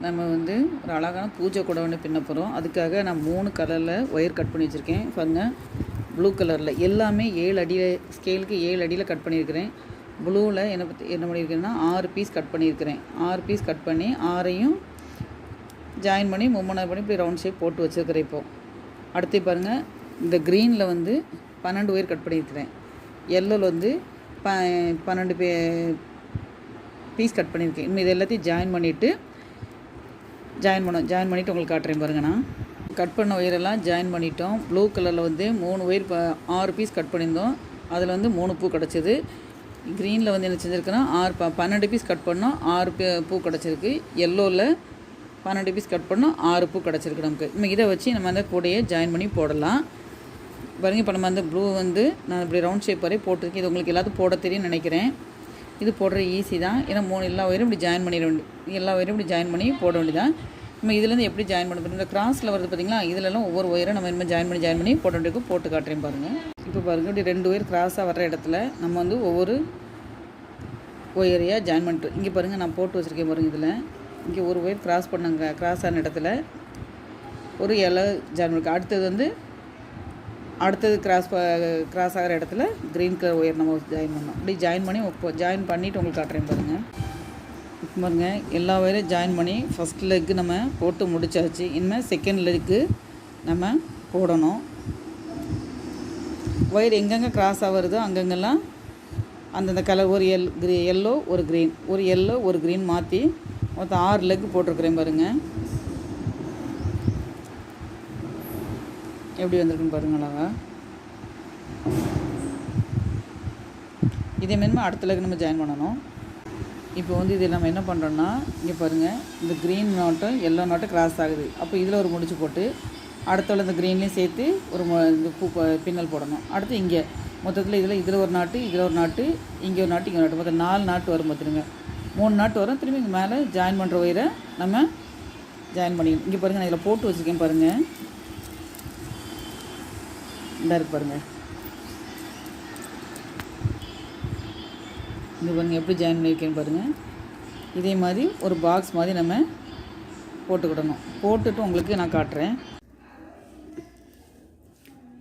நம்ம வந்து ஒரு அழகான பூஜை கூட ஒன்று பின்ன போகிறோம். அதுக்காக நான் 3 கலரில் ஒயர் கட் பண்ணி வச்சுருக்கேன். பாருங்கள், ப்ளூ கலரில் எல்லாமே 7 அடியில் ஸ்கேலுக்கு 7 அடியில் கட் பண்ணியிருக்கிறேன். ப்ளூவில் என்ன பண்ணியிருக்கேன்னா 6 பீஸ் கட் பண்ணியிருக்கிறேன். 6 பீஸ் கட் பண்ணி 6ஐயும் ஜாயின் பண்ணி 3 பண்ணி இப்படி ரவுண்ட் ஷேப் போட்டு வச்சுருக்கிறேன். இப்போது அடுத்து பாருங்கள், இந்த க்ரீனில் வந்து 12 ஒயர் கட் பண்ணியிருக்கிறேன். எல்லோவில் வந்து 12 பீஸ் கட் பண்ணியிருக்கேன். இன்னும் இது எல்லாத்தையும் ஜாயின் பண்ணிவிட்டு உங்களுக்கு காட்டுறேன் பாருங்கள். நான் கட் பண்ண ஒயரெல்லாம் ஜாயின் பண்ணிட்டோம். ப்ளூ கலரில் வந்து 3 ஒயர் 6 பீஸ் கட் பண்ணியிருந்தோம். அதில் வந்து 3 பூ கிடச்சிது. க்ரீனில் வந்து என்ன செஞ்சுருக்குன்னா 12 பீஸ் கட் பண்ணோம், 6 பூ கிடச்சிருக்கு. எல்லோவில் 12 பீஸ் கட் பண்ணோம், 6 பூ கிடச்சிருக்கு நமக்கு. நம்ம இதை வச்சு நம்ம அந்த கூடையை ஜாயின் பண்ணி போடலாம் பாருங்கள். இப்போ நம்ம அந்த ப்ளூ வந்து நான் இப்படி ரவுண்ட் ஷேப் வரை போட்டிருக்கேன். இது உங்களுக்கு எல்லாத்துக்கும் போட தெரியும்னு நினைக்கிறேன். இது போடுற ஈஸி தான். ஏன்னா எல்லா ஒயரும் இப்படி ஜாயின் பண்ணிட எல்லா ஒயரும் இப்படி ஜாயின் பண்ணி போட வேண்டியதான். நம்ம இதுலேருந்து எப்படி ஜாயின் பண்ண போகிறோம், இந்த கிராஸில் வருது பார்த்திங்களா, இதிலெல்லாம் ஒவ்வொரு ஒயரும் நம்ம இனிமேல் ஜாயின் பண்ணி போட வேண்டியதுக்கு போட்டு காட்டுறேன் பாருங்கள். இப்போ பாருங்கள், இப்படி 2 ஒயர் கிராஸாக வர்ற இடத்துல நம்ம வந்து ஒவ்வொரு ஒயரையாக ஜாயின் பண்ணிட்டு இங்கே பாருங்கள், நான் போட்டு வச்சுருக்கேன் பாருங்கள். இதில் இங்கே ஒரு ஒயர் கிராஸ் ஆன இடத்துல ஒரு இலை ஜாயின் பண்ணிருக்கு. அடுத்தது கிராஸ் ஆகிற இடத்துல க்ரீன் கலர் ஒயர் நம்ம ஜாயின் பண்ணோம். இப்படி ஜாயின் பண்ணிவிட்டு உங்களுக்கு காட்டுறேன் பாருங்கள். இப்போ பாருங்கள், எல்லா ஒயரையும் ஜாயின் பண்ணி ஃபஸ்ட் லெக்கு நம்ம போட்டு முடிச்சாச்சு. இனிமேல் செகண்ட் லெக்கு நம்ம போடணும். ஒயர் எங்கெங்கே கிராஸாக வருதோ அங்கங்கெல்லாம் அந்தந்த கலர் ஒரு எல்லோ ஒரு க்ரீன் மாற்றி மொத்தம் 6 லெக்கு போட்டிருக்கிறேன் பாருங்கள். எப்படி வந்திருக்குன்னு பாருங்களா. இதே மாதிரி அடுத்த லெக்கு நம்ம ஜாயின் பண்ணணும். இப்போ வந்து இதில் நம்ம என்ன பண்ணுறோன்னா, இங்கே பாருங்கள், இந்த க்ரீன் நாட்டும் எல்லோ நாட்டும் கிராஸ் ஆகுது. அப்போ இதில் ஒரு முடிச்சு போட்டு அடுத்தவளை இந்த க்ரீன்லேயும் சேர்த்து ஒரு இந்த பூ பின்னல் போடணும். அடுத்து இங்கே மொத்தத்தில் இதில் ஒரு நாட்டு, இதில் ஒரு நாட்டு, இங்கே ஒரு நாட்டு, இங்கே நாட்டு, மொத்தம் 4 நாட்டு வரும். பார்த்துருங்க, 3 நாட்டு வரும். திரும்பி இங்கே மேலே ஜாயின் பண்ணுற ஒயரை நம்ம ஜாயின் பண்ணிக்கணும். இங்கே பாருங்கள், நான் இதில் போட்டு வச்சுருக்கேன் பாருங்கள். இந்த இருக்கு பாருங்கள். இங்கே பாருங்கள் எப்படி ஜாயின் பண்ணியிருக்கேன்னு பாருங்கள். இதே மாதிரி ஒரு பாக்ஸ் மாதிரி நம்ம போட்டுக்கிடணும். போட்டுட்டு உங்களுக்கு நான் காட்டுறேன்.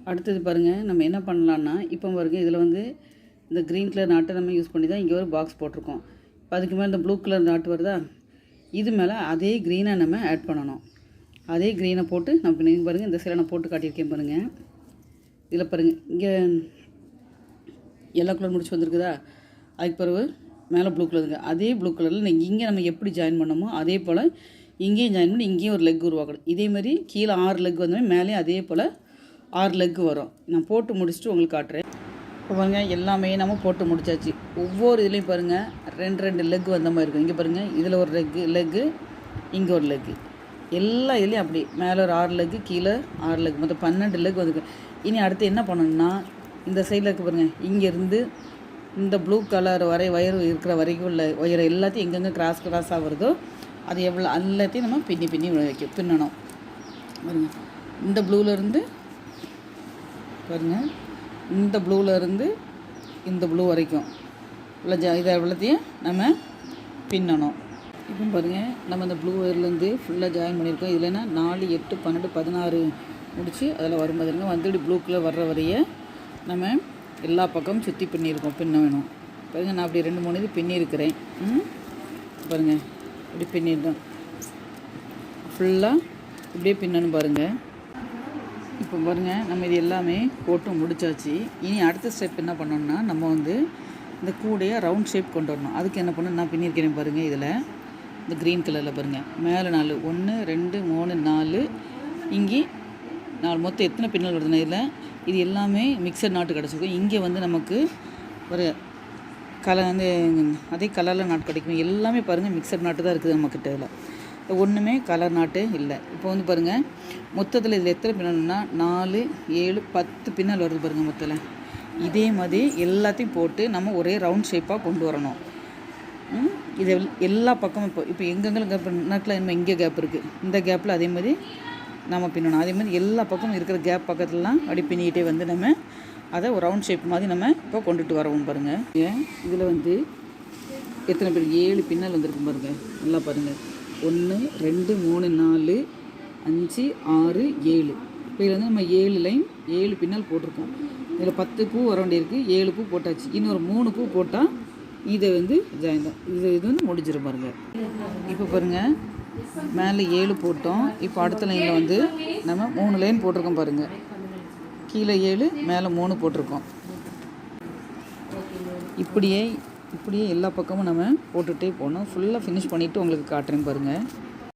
அடுத்தது பாருங்கள், நம்ம என்ன பண்ணலான்னா, இப்போ பாருங்கள், இதில் வந்து இந்த க்ரீன் கலர் நாட்டை நம்ம யூஸ் பண்ணி தான் இங்கே ஒரு பாக்ஸ் போட்டிருக்கோம். இப்போ அதுக்கு மேலே இந்த ப்ளூ கலர் நாட்டு வருதா, இது மேலே அதே க்ரீனை நம்ம ஆட் பண்ணணும். அதே க்ரீனை போட்டு நம்ம பாருங்கள், இந்த சைடில் நான் போட்டு காட்டியிருக்கேன் பாருங்கள். இதில் பாருங்கள், இங்கே எல்லோ கலர் முடிச்சு வந்திருக்குதா, அதுக்கு பிறகு மேலே ப்ளூ கலருங்க. அதே ப்ளூ கலரில் நீங்கள் இங்கே நம்ம எப்படி ஜாயின் பண்ணமோ அதே போல் இங்கேயும் ஜாயின் பண்ணி இங்கேயும் ஒரு லெக் உருவாக்கணும். இதே மாதிரி கீழே 6 லெக் வந்தோடனே மேலே அதே போல் 6 லெக்கு வரும். நான் போட்டு முடிச்சுட்டு உங்களுக்கு காட்டுறேன். இப்போ பாருங்கள், எல்லாமே நம்ம போட்டு முடிச்சாச்சு. ஒவ்வொரு இதுலேயும் பாருங்கள் 2 லெக் வந்த மாதிரி இருக்கும். இங்கே பாருங்கள், இதில் ஒரு லெக்கு, இங்கே ஒரு லெக்கு, எல்லா இதுலேயும் அப்படி மேலே ஒரு 6 லெக்கு, கீழே 6 லெக், மொத்தம் 12 லெக் வந்துருக்கு. இனி அடுத்து என்ன பண்ணணும்னா, இந்த சைடில் இருக்க பாருங்கள், இங்கேருந்து இந்த ப்ளூ கலர் ஒயர் இருக்கிற வரைக்கும் உள்ள ஒயரை எல்லாத்தையும் எங்கெங்கே கிராஸாக வருதோ அது எல்லாத்தையும் நம்ம பின்னணும் பாருங்கள். இந்த ப்ளூவிலேருந்து பாருங்கள், இந்த ப்ளூவிலேருந்து இந்த ப்ளூ வரைக்கும் உள்ள இதை எல்லாத்தையும் நம்ம பின்னணும். இப்போ பாருங்கள், நம்ம இந்த ப்ளூ ஒயர்லேருந்து ஃபுல்லாக ஜாயின் பண்ணியிருக்கோம். இதுலன்னா 4, 8, 12, 16 முடித்து அதில் வரும்போதுங்க வந்துட்டு ப்ளூ கலர் வர்ற வரைய நம்ம எல்லா பக்கமும் சுற்றி பின்ன வேணும். பாருங்கள், நான் அப்படி 2, 3 இது பின்னிருக்கிறேன். பாருங்கள், இப்படி பின்னிட்டோம். ஃபுல்லாக இப்படியே பின்னணும் பாருங்கள். இப்போ பாருங்கள், நம்ம இது எல்லாமே போட்டு முடிச்சாச்சு. இனி அடுத்த ஸ்டெப் என்ன பண்ணணும்னா, நம்ம வந்து இந்த கூடையை ரவுண்ட் ஷேப் கொண்டு வரணும். அதுக்கு என்ன பண்ணணும், நான் பின்னிருக்கிறேன் பாருங்கள். இதில் இந்த க்ரீன் கலரில் பாருங்கள், மேலே 4, 1, 2, 3, 4, இங்கே 4, மொத்தம் எத்தனை பின்னல் வருதுன்னா இதில் இது எல்லாமே மிக்சர் நாட்டு கிடச்சிருக்கும். இங்கே வந்து நமக்கு ஒரு வந்து அதே கலரில் நாட்டு கிடைக்கும். எல்லாமே பாருங்கள் மிக்சர் நாட்டு தான் இருக்குது நம்மக்கிட்ட. இதில் ஒன்றுமே கலர் நாட்டு இல்லை. இப்போ வந்து பாருங்கள், மொத்தத்தில் இதில் எத்தனை பின்னல்னா 4, 7, 10 பின்னல் வருது பாருங்கள் மொத்தத்தில். இதே மாதிரி எல்லாத்தையும் போட்டு நம்ம ஒரே ரவுண்ட் ஷேப்பாக கொண்டு வரணும். இது எல்லா பக்கமும் இப்போ எங்கெங்கெல்லாம் கேப் நாட்டில் நம்ம இங்கே கேப் இருக்குது, இந்த கேப்பில் அதே மாதிரி நம்ம பின்னணும். அதே மாதிரி எல்லா பக்கமும் இருக்கிற கேப் பக்கத்துலலாம் அப்படி பின்னிக்கிட்டே வந்து நம்ம அதை ஒரு ரவுண்ட் ஷேப் மாதிரி நம்ம இப்போ கொண்டுட்டு வரவும் பாருங்கள். இதில் வந்து எத்தனை பேர் 7 பின்னல் வந்திருக்கும் பாருங்கள். நல்லா பாருங்கள், 1 2 3 4 5 6 7. இப்போ இதில் வந்து நம்ம 7 லைன் 7 பின்னல் போட்டிருக்கோம். இதில் 10 பூ வர வேண்டியிருக்கு, 7 பூ போட்டாச்சு. இன்னொரு 3 பூ போட்டால் இதை வந்து ஜாயின் தான். இது வந்து முடிஞ்சிடும் பாருங்கள். இப்போ பாருங்கள், மேலே 7 போட்டோம். இப்போ அடுத்த லைனில் வந்து நம்ம 3 லைன் போட்டிருக்கோம் பாருங்கள். கீழே 7 மேலே 3 போட்டிருக்கோம். இப்படியே எல்லா பக்கமும் நம்ம போட்டுகிட்டே போகணும். ஃபுல்லாக ஃபினிஷ் பண்ணிவிட்டு உங்களுக்கு காட்டுறேன் பாருங்கள்.